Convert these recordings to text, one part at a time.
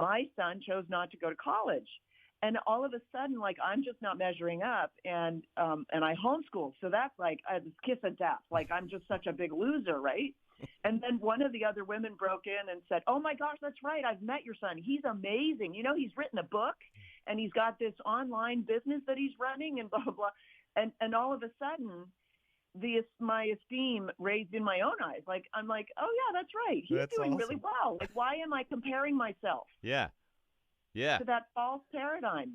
my son chose not to go to college. And all of a sudden, like, I'm just not measuring up, and I homeschool. So that's like a kiss of death. Like, I'm just such a big loser, right? And then one of the other women broke in and said, oh, my gosh, that's right. I've met your son. He's amazing. You know, he's written a book, and he's got this online business that he's running, and blah, blah, blah. And all of a sudden, my esteem raised in my own eyes. Like, I'm like, oh, yeah, that's right. He's doing awesome. Really well. Like, why am I comparing myself? Yeah. To that false paradigm.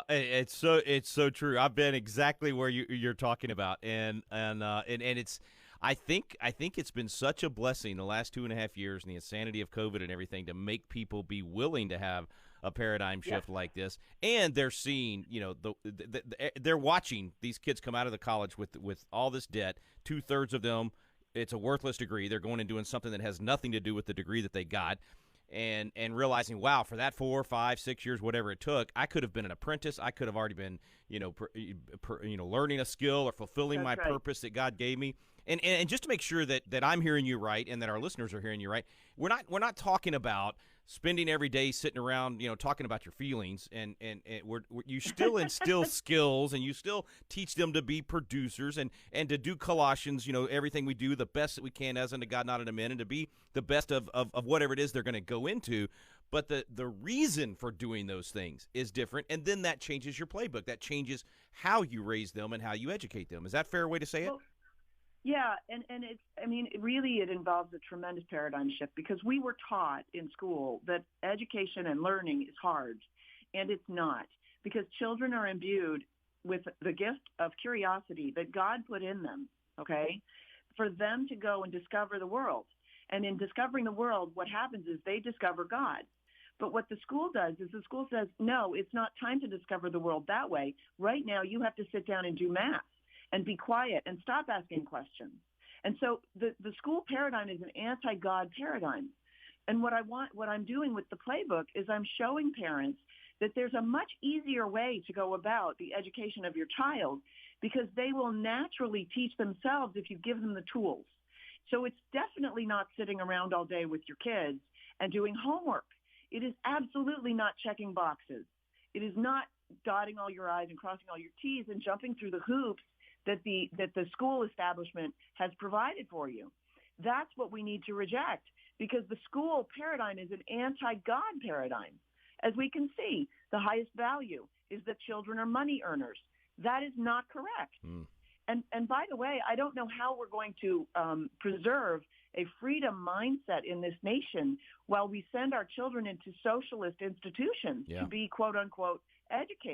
It's so true. I've been exactly where you're talking about, and it's. I think it's been such a blessing the last 2.5 years and the insanity of COVID and everything to make people be willing to have a paradigm shift like this, and they're seeing, you know, they're watching these kids come out of the college with all this debt. 2/3 of them, it's a worthless degree. They're going and doing something that has nothing to do with the degree that they got. And realizing, wow, for that 4, 5, 6 years, whatever it took, I could have been an apprentice. I could have already been, learning a skill or fulfilling my purpose that God gave me. And just to make sure that I'm hearing you right and that our listeners are hearing you right, we're not talking about spending every day sitting around, talking about your feelings, and you still instill skills, and you still teach them to be producers and to do Colossians, everything we do the best that we can as unto God, not unto men, and to be the best of whatever it is they're going to go into. But the reason for doing those things is different, and then that changes your playbook. That changes how you raise them and how you educate them. Is that a fair way to say it? Well, yeah, and it involves a tremendous paradigm shift, because we were taught in school that education and learning is hard, and it's not, because children are imbued with the gift of curiosity that God put in them, okay, for them to go and discover the world. And in discovering the world, what happens is they discover God. But what the school does is the school says, no, it's not time to discover the world that way. Right now, you have to sit down and do math and be quiet and stop asking questions. And so the school paradigm is an anti-God paradigm. And what I'm doing with the playbook is I'm showing parents that there's a much easier way to go about the education of your child, because they will naturally teach themselves if you give them the tools. So it's definitely not sitting around all day with your kids and doing homework. It is absolutely not checking boxes. It is not dotting all your I's and crossing all your T's and jumping through the hoops that the school establishment has provided for you. That's what we need to reject, because the school paradigm is an anti-God paradigm. As we can see, the highest value is that children are money earners. That is not correct. And by the way, I don't know how we're going to preserve a freedom mindset in this nation while we send our children into socialist institutions to be, quote unquote, educated.